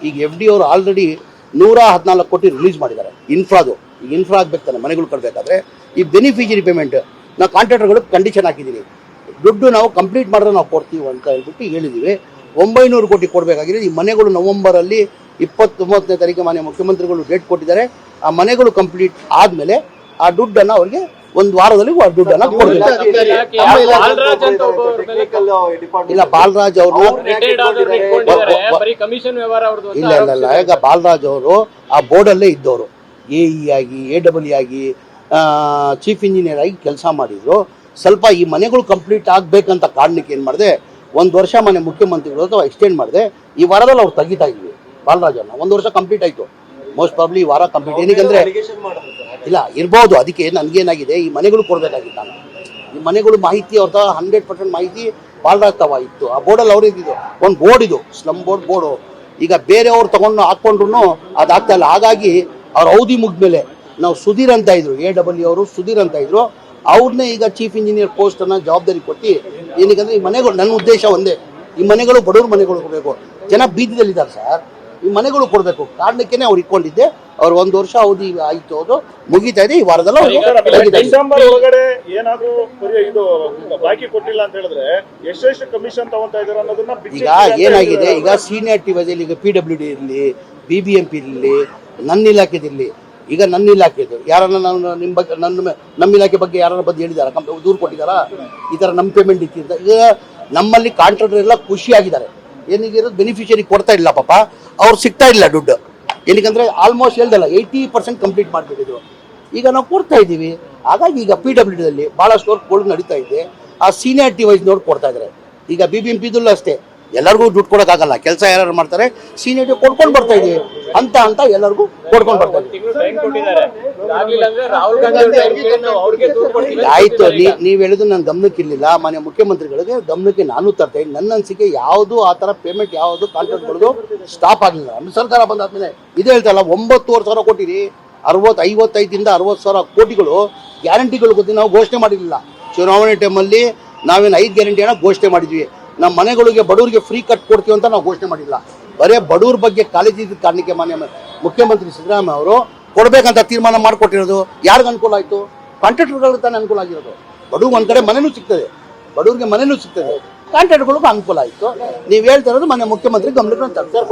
ಈಗ FD ಅವರು already 114 ಕೋಟಿ ರಿಲೀಸ್ ಮಾಡಿದ್ದಾರೆ ಇನ್ಫ್ರಾದು. ಈಗ ಇನ್ಫ್ರಾ ಆಗ್ಬೇಕು ತಾನೆ ಮನೆಗಳು ಕೊಡಬೇಕಾದ್ರೆ ಈ ಬೆನಿಫಿಷರಿ ಪೇಮೆಂಟ್ ನಾವು ಕಾಂಟ್ರಾಕ್ಟರ್ಗಳು ಕಂಡೀಷನ್ ಹಾಕಿದ್ದೀವಿ, ದುಡ್ಡು ನಾವು ಕಂಪ್ಲೀಟ್ ಮಾಡಿದ್ರೆ ನಾವು ಕೊಡ್ತೀವಿ ಅಂತ ಹೇಳ್ಬಿಟ್ಟು ಹೇಳಿದ್ದೀವಿ. 900 ಕೋಟಿ ಕೊಡಬೇಕಾಗಿದೆ. ಈ ಮನೆಗಳು ನವೆಂಬರಲ್ಲಿ 29ನೇ ತಾರೀಕು ಮಾನ್ಯ ಮುಖ್ಯಮಂತ್ರಿಗಳು ಡೇಟ್ ಕೊಟ್ಟಿದ್ದಾರೆ. ಆ ಮನೆಗಳು ಕಂಪ್ಲೀಟ್ ಆದಮೇಲೆ ಆ ದುಡ್ಡನ್ನು ಅವರಿಗೆ ಒಂದು ವಾರದಲ್ಲಿ ದುಡ್ಡನ್ನು ಕೊಡಬೇಕು. ಇಲ್ಲ, ಬಾಲರಾಜ್ ಅವ್ರನ್ನ ಇಲ್ಲ ಈಗ ಬಾಲರಾಜ್ ಅವರು ಆ ಬೋರ್ಡಲ್ಲೇ ಇದ್ದವರು, AE ಆಗಿ AEE ಆಗಿ ಚೀಫ್ ಇಂಜಿನಿಯರ್ ಆಗಿ ಕೆಲಸ ಮಾಡಿದ್ರು. ಸ್ವಲ್ಪ ಈ ಮನೆಗಳು ಕಂಪ್ಲೀಟ್ ಆಗ್ಬೇಕಂತ ಕಾರಣಕ್ಕೆ ಏನು ಮಾಡಿದೆ, 1 ವರ್ಷ ಮನೆ ಮುಖ್ಯಮಂತ್ರಿಗಳು ಅಥವಾ ಎಕ್ಸ್ಟೆಂಡ್ ಮಾಡಿದೆ. ಈ ವಾರದಲ್ಲಿ ಅವ್ರು ತೆಗಿತಾ ಇದ್ವಿ ಬಾಲರಾಜನ್ನ. 1 ವರ್ಷ ಕಂಪ್ಲೀಟ್ ಆಯಿತು, ಮೋಸ್ಟ್ ಪ್ರಾಬ್ಲಿ ಈ ವಾರ ಕಂಪ್ಲೀಟ್. ಏನಕ್ಕೆ ಇಲ್ಲ ಇರ್ಬೋದು, ಅದಕ್ಕೆ ನನಗೇನಾಗಿದೆ ಈ ಮನೆಗಳು ಕೊಡಬೇಕಾಗಿತ್ತು. ನಾನು ಈ ಮನೆಗಳು ಮಾಹಿತಿ ಅವ್ರ 100% ಮಾಹಿತಿ ಬಾಲರಾಜ್ ತವ ಇತ್ತು. ಆ ಬೋರ್ಡಲ್ಲಿ ಅವ್ರು ಇದ್ದಿದ್ದು ಒಂದು ಬೋರ್ಡ್, ಇದು ಸ್ಲಮ್ ಬೋರ್ಡು. ಈಗ ಬೇರೆಯವ್ರು ತಗೊಂಡು ಹಾಕ್ಕೊಂಡ್ರು ಅದಾಗ್ತಾ ಇಲ್ಲ. ಹಾಗಾಗಿ ಅವ್ರ ಅವಧಿ ಮುಗಿದ್ಮೇಲೆ ನಾವು ಸುಧೀರ್ ಅಂತ ಇದ್ರು, AEE ಅವರು ಸುಧೀರ್ ಅಂತ ಇದ್ರು, ಅವ್ರನ್ನೇ ಈಗ ಚೀಫ್ ಇಂಜಿನಿಯರ್ ಪೋಸ್ಟನ್ನು ಜವಾಬ್ದಾರಿ ಕೊಟ್ಟು, ಏನಕ್ಕಂದ್ರೆ ಈ ಮನೆಗಳು, ನನ್ನ ಉದ್ದೇಶ ಒಂದೇ, ಈ ಮನೆಗಳು ಬಡವ್ರ ಮನೆಗಳು ಕೊಡಬೇಕು. ಜನ ಬೀದಿದಲ್ಲಿದ್ದಾರೆ ಸರ್, ಈ ಮನೆಗಳು ಕೊಡಬೇಕು ಕಾರಣಕ್ಕೇನೆ ಅವ್ರು ಇಟ್ಕೊಂಡಿದ್ದೆ. ಅವ್ರು 1 ವರ್ಷ ಅವಧಿ ಆಯಿತು, ಅದು ಮುಗಿತಾ ಇದೆ. ಈ ವಾರದಲ್ಲಿ ಡಿಸೆಂಬರ್ ಒಳಗಡೆ ಏನಾದ್ರು ಇದು ಬಾಕಿ ಕೊಟ್ಟಿಲ್ಲ ಅಂತ ಹೇಳಿದ್ರೆ ಎಷ್ಟು ಕಮಿಷನ್ ತಗೊಂತಾ ಇದಾರೆ ಅನ್ನೋದನ್ನ ಈಗ ಏನಾಗಿದೆ, ಈಗ ಸೀನಿಯಾರಿಟಿ ವೈಸಲ್ಲಿ ಈಗ PWD ಇರಲಿ, BBMP ಇರಲಿ, ನನ್ನ ಇಲಾಖೆದಿರಲಿ, ಈಗ ನನ್ನ ಇಲಾಖೆದು ಯಾರನ್ನ ನಾನು ನಿಮ್ಮ ಬಗ್ಗೆ ನಮ್ಮ ಇಲಾಖೆ ಬಗ್ಗೆ ಯಾರನ್ನ ಬಂದು ಹೇಳಿದಾರ, ದೂರು ಕೊಟ್ಟಿದ್ದಾರಾ ಈ ಥರ ನಮ್ಮ ಪೇಮೆಂಟ್ ಇತ್ತಿಂದ. ಈಗ ನಮ್ಮಲ್ಲಿ ಕಾಂಟ್ರಾಕ್ಟರ್ ಎಲ್ಲ ಖುಷಿಯಾಗಿದ್ದಾರೆ. ಏನಿಗಿರೋದು ಬೆನಿಫಿಷರಿ ಕೊಡ್ತಾ ಇಲ್ಲ ಪಾಪ, ಅವ್ರು ಸಿಗ್ತಾ ಇಲ್ಲ ದುಡ್ಡು. ಏನಕ್ಕಂದ್ರೆ ಆಲ್ಮೋಸ್ಟ್ ಹೇಳ್ದಲ್ಲ 80% ಕಂಪ್ಲೀಟ್ ಮಾಡಿಬಿಟ್ಟಿದ್ರು. ಈಗ ನಾವು ಕೊಡ್ತಾ ಇದ್ದೀವಿ. ಹಾಗಾಗಿ ಈಗ PWDದಲ್ಲಿ ಭಾಳಷ್ಟು ವರ್ಕ್ಗಳು ನಡೀತಾ ಇದೆ. ಆ ಸೀನಿಯಾರಿಟಿ ವೈಸ್ ನೋಡಿ ಕೊಡ್ತಾ ಇದ್ದಾರೆ. ಈಗ BBMPದಲ್ಲೂ ಅಷ್ಟೇ, ಎಲ್ಲರಿಗೂ ದುಡ್ಡು ಕೊಡೋಕ್ಕಾಗಲ್ಲ, ಕೆಲಸ ಯಾರು ಮಾಡ್ತಾರೆ ಸೀನಿಯಾರಿಟಿ ಕೊಡ್ಕೊಂಡು ಬರ್ತಾ ಇದೀವಿ ಅಂತ ಎಲ್ಲರಿಗೂ ಕೊಡ್ಕೊಂಡು ಬರ್ತಾ ಇದ್ದೀವಿ. ಆಯ್ತು, ನೀವು ಹೇಳಿದ್ರು ನನ್ನ ಗಮನಕ್ಕಿರಲಿಲ್ಲ. ಮಾನ್ಯ ಮುಖ್ಯಮಂತ್ರಿಗಳಿಗೆ ಗಮನಕ್ಕೆ ನಾನು ತರ್ತಾ ಇದ್ದೀನಿ. ನನ್ನ ಅನಿಸಿಕೆ ಯಾವುದು ಆ ಥರ ಪೇಮೆಂಟ್ ಯಾವುದು ಕಾಂಟ್ರಾಕ್ಟ್ಗಳದು ಸ್ಟಾಪ್ ಆಗಲಿಲ್ಲ. ನಮ್ಮ ಸರ್ಕಾರ ಬಂದಾದ್ಮೇಲೆ ಇದೇ ಹೇಳ್ತಾರಲ್ಲ, 9,000 ಕೊಟ್ಟಿರಿ, 55ರಿಂದ 60,000 ಕೋಟಿಗಳು ಗ್ಯಾರಂಟಿಗಳು ಗೊತ್ತಿ ನಾವು ಘೋಷಣೆ ಮಾಡಿರಲಿಲ್ಲ. ಚುನಾವಣೆ ಟೈಮಲ್ಲಿ ನಾವೇನು 5 ಗ್ಯಾರಂಟಿಯನ್ನು ಘೋಷಣೆ ಮಾಡಿದ್ವಿ. ನಮ್ಮ ಮನೆಗಳಿಗೆ ಬಡವರಿಗೆ ಫ್ರೀ ಕಟ್ ಕೊಡ್ತೀವಿ ಅಂತ ನಾವು ಘೋಷಣೆ ಮಾಡಿಲ್ಲ. ಬರೇ ಬಡವ್ರ ಬಗ್ಗೆ ಕಾಳಜಿ ಇದ್ದ ಕಾರಣಕ್ಕೆ ಮಾನ್ಯ ಮುಖ್ಯಮಂತ್ರಿ ಸಿದ್ದರಾಮಯ್ಯ ಅವರು ಕೊಡಬೇಕಂತ ತೀರ್ಮಾನ ಮಾಡಿಕೊಟ್ಟಿರೋದು. ಯಾರಿಗೆ ಅನುಕೂಲ ಆಯಿತು? ಕಾಂಟ್ರಾಕ್ಟರ್ಗಳಿಗೆ ತಾನೇ ಅನುಕೂಲ ಆಗಿರೋದು. ಬಡವ್ರಿಗೆ ಒಂದು ಕಡೆ ಮನೆಯೂ ಸಿಗ್ತದೆ, ಬಡವ್ರಿಗೆ ಮನೆಯೂ ಸಿಗ್ತದೆ, ಕಾಂಟ್ರಾಕ್ಟರ್ಗಳಿಗೂ ಅನುಕೂಲ ಆಯಿತು. ನೀವು ಹೇಳ್ತಾ ಇರೋದು ಮಾನ್ಯ ಮುಖ್ಯಮಂತ್ರಿ ಗಮನಕ್ಕೆ ತರ್ತಾರೆ.